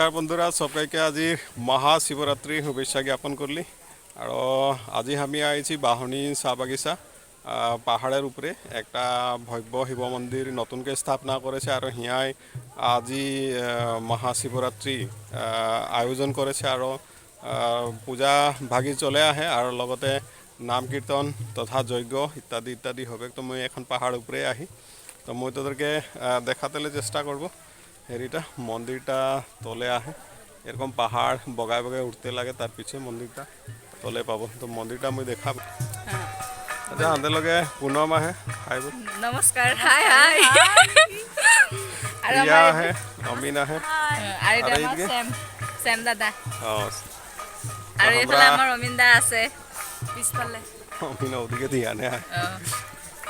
নমস্কাৰ বন্ধুরা সবাইকে আজি মহাশিবরাত্রি শুভেচ্ছা জ্ঞাপন করলি আর আজি আমি আইছি বাহনী চাহ বাগিচা পাহাড়ের উপরে একটা ভব্য শিব মন্দির নতুনকে স্থাপনা করেছে আর হিয়াই আজি মহাশিবরাত্রি আয়োজন করেছে আর পূজা ভাগি চলে আহে আর লগতে নাম কীর্তন তথা যজ্ঞ ইত্যাদি ইত্যাদি হবে তো মই এখন পাহাড় উপরে আহি তো মই তোদেরকে দেখাতে চেষ্টা করব হেরিটা মন্দিরটা তলে আহে এরকম পাহাড় বগায় বগায় উঠতে লাগে তার পিছে মন্দিরটা তলে পাবো তো মন্দিরটা মই দেখাবো আচ্ছা আনতে লগে পুনম আহে হাই বল নমস্কাৰ হাই হাই প্ৰিয়া আহে অমিন আহে আৰু এটা আমাৰ চেম দাদা অঁ আৰু এইফালে আমাৰ অমিন দা আছে পিছফালে অমিন ওদিকে দিয়া নে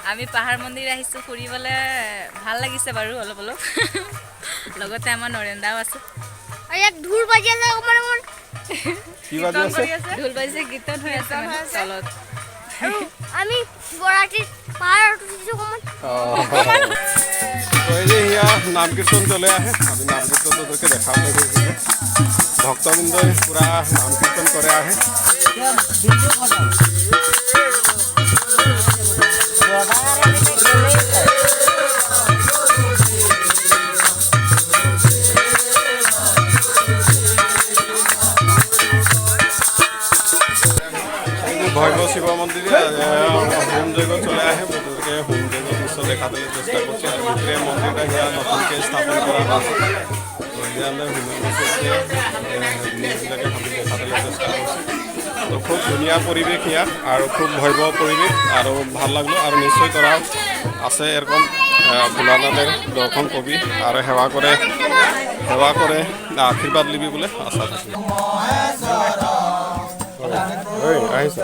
আমি পাহাড় মন্দিৰ আহিছোঁ ফুৰিবলৈ ভাল লাগিছে বাৰু অলপ অলপ লগতে আমাৰ নৰেন্দাও আছে আৰু এক ঢোল বাজি আছে মানে কি বাজি আছে ঢোল বাজিছে কীৰ্তন হৈ আছে মানে তলত আৰু আমি গৰাকী পাহাৰত উঠিছোঁ অকণমান তো এই যে হিয়া নাম কীর্তন চলে আহে আমি নাম কীর্তন তোদেরকে দেখাবো ভক্তবৃন্দই পুরা নাম কীর্তন করে আহে ভৈব শিব মন্দিরে হোম যজ্ঞ চলে আহে তোদেরকে হোম যজ্ঞ দৃশ্য দেখাতে চেষ্টা করছি আর ভিতরে মন্দিরটা হিয়া নতুনকে স্থাপন করা হয়েছে তো এই যে আমরা হোমের জিনিসগুলোকে আমি দেখাতে চেষ্টা করছি তো খুব ধুনিয়া পরিবেশ হিয়া আর খুব ভৈব পরিবেশ আর ভাল লাগলো আর নিশ্চয় করা আছে এরকম ভোলানাথের দর্শন কবি আর সেবা করে আশীর্বাদ লিবি বলে আশা থাকি আহিছে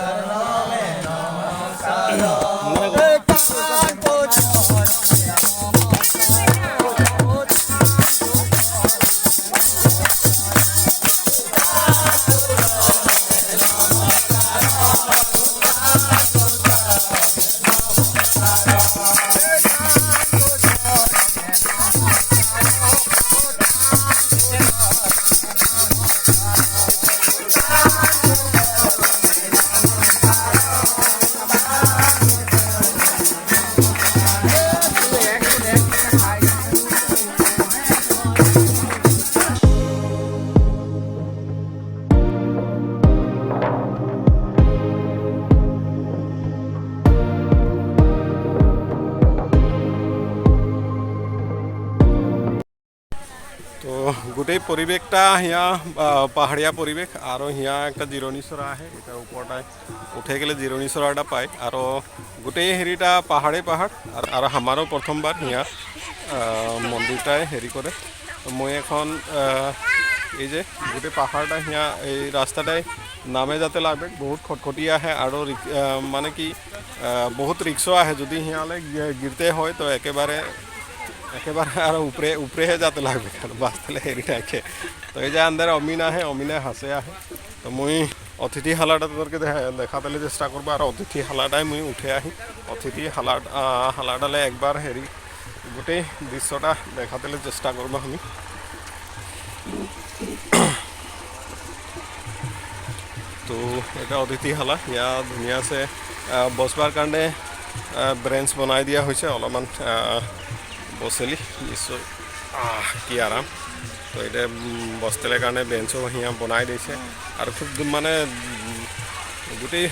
তো গোটেই পরিবেশটা হিয়া পাহাড়িয়া পরিবেশ আর হিয়া একটা জিরণীচরা আহে এটা উপরটায় উঠে গেলে জিরণীচরাটা পায় আর গোটেই হেরিটা পাহাড়ে পাহাড় আর আমারও প্রথমবার হিয়া মন্দিরটায় হেরি করে মই এখন এই যে গোটেই পাহাড়টা হিয়া এই রাস্তাটায় নামে যাতে লাগবে বহুত খটখটি আহে আর মানে কি বহুত রিক্সও আহে যদি হিয়ালে গিরতে হয় তো একেবারে আর উপরে যাতে লাগবে কারণ বাঁচতে হেরি থাকে তো এই যে আন্দারে অমিন আহে অমিনে হাসে আহে তো মই অতিথিশালাটা তোদেরকে দেখাতে চেষ্টা করবো আর অতিথিশালাটাই মই উঠে আহি অতিথিশালাটালে একবার হেরি গোটেই দৃশ্যটা দেখাতে চেষ্টা করবো আমি তো এটা অতিথিশালা ইয়া ধুনীয়া আছে বসবার কাৰণে ব্ৰেঞ্চ বনাই দিয়া হৈছে অলপমান বসেলি নিশ্চয় কি আৰাম তো এটা বসতেলে কাৰণে বেঞ্চও হিয়া বনাই দিছে আর খুব মানে গোটেই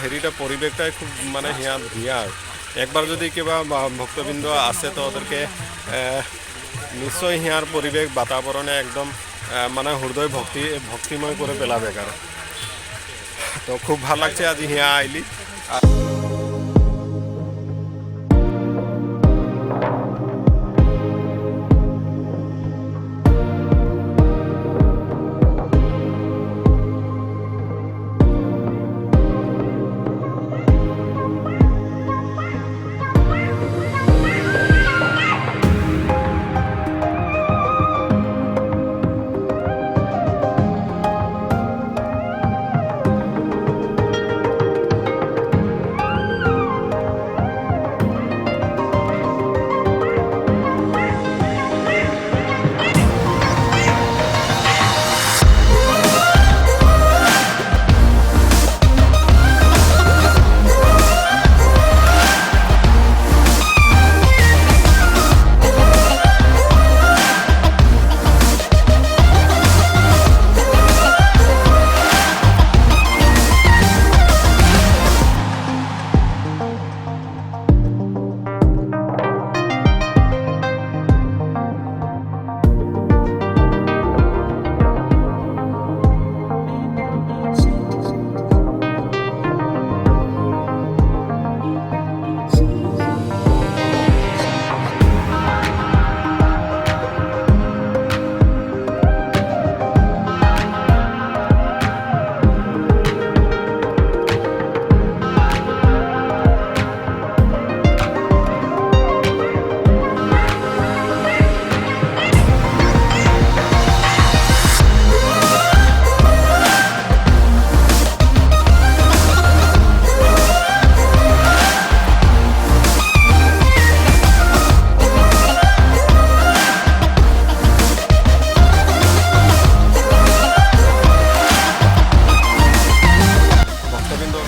হেরিটা পরিবেশটাই খুব মানে হিয়া ধুনীয়া একবার যদি কিবা ভক্তবৃন্দ আছে তো ওদেরকে নিশ্চয় হিয়ার পরিবেশ বাতাবরণে একদম মানে হৃদয় ভক্তিময় করে পেলাবে কারণ তো খুব ভাল লাগছে আজি হিয়া আইলি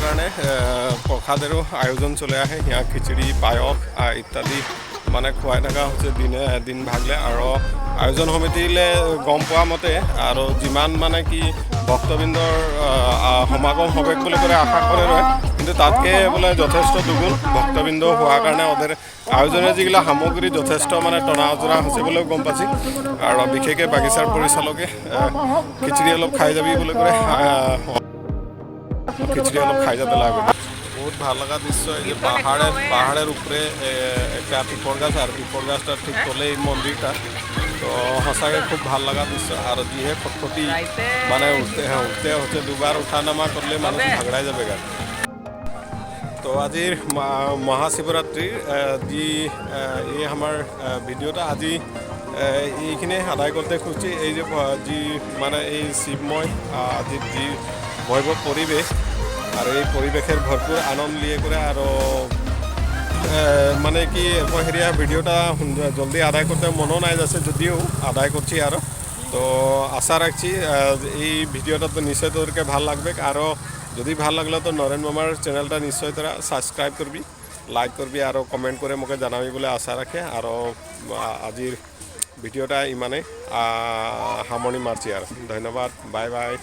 কাৰণে প্ৰসাদেৰো আয়োজন চলি আহে হিয়া খিচিৰি পায়স ইত্যাদি মানে খুৱাই থকা হৈছে দিন ভাগলে আৰু আয়োজন সমিতিলৈ গম পোৱা মতে আৰু যিমান মানে কি ভক্তবৃন্দৰ সমাগম হবে বুলি করে আশা করে রয় কিন্তু তাতকে বোলে যথেষ্ট দুগুণ ভক্তবৃন্দ হওয়ার কারণে ওদের আয়োজনের যেগুলো সামগ্রী যথেষ্ট মানে টনা আজোৰা হৈছে বলেও গম পাইছি আৰু বিশেষকৈ বাগিচাৰ পৰিচালকে খিচিৰি অলপ খাই যাবি বুলি কৰে খিচিৰি অলপ খাই যাতে লাগে বহুত ভাল লগা দৃশ্য এই যে পাহাড়ের উপরে একটা পিপল গাছ আর পিপল গাছটার ঠিক তলে এই মন্দিরটা তো সঁচাকৈ খুব ভাল লগা দৃশ্য আৰু যিহে খটখটি মানে উঠতে হচ্ছে দুবাৰ উঠা নামা কৰলে মানুষ ঝগড়াই যাবে গা তো আজিৰ মহাশিৱৰাত্ৰিৰ যি এই আমাৰ ভিডিঅ'টা আজি এইখিনি আদায় কৰতে খুঁজছি এই যে যি মানে এই শিৱময় আজিৰ যি বৈভৱ পৰিৱেশ আৰু এই পৰিৱেশেৰ ভৰপুৰ আনন্দ লিয়ে কৰে আৰু মানে কি হেরিয়া ভিডিওটা জলদি আদায় করতে মনো নাই যাচ্ছে যদিও আদায় করছি আরও তো আশা রাখছি এই ভিডিওটা তো নিশ্চয় তোদেরকে ভাল লাগবে আর যদি ভাল লাগলে তো নরেন মামার চ্যানেলটা নিশ্চয় তোরা সাবস্ক্রাইব করবি লাইক করবি আর কমেন্ট করে মোকে জানাবি বলে আশা রাখে আর আজির ভিডিওটা ইমানে সামৰণি মাৰছি আৰ ধন্যবাদ বাই বাই।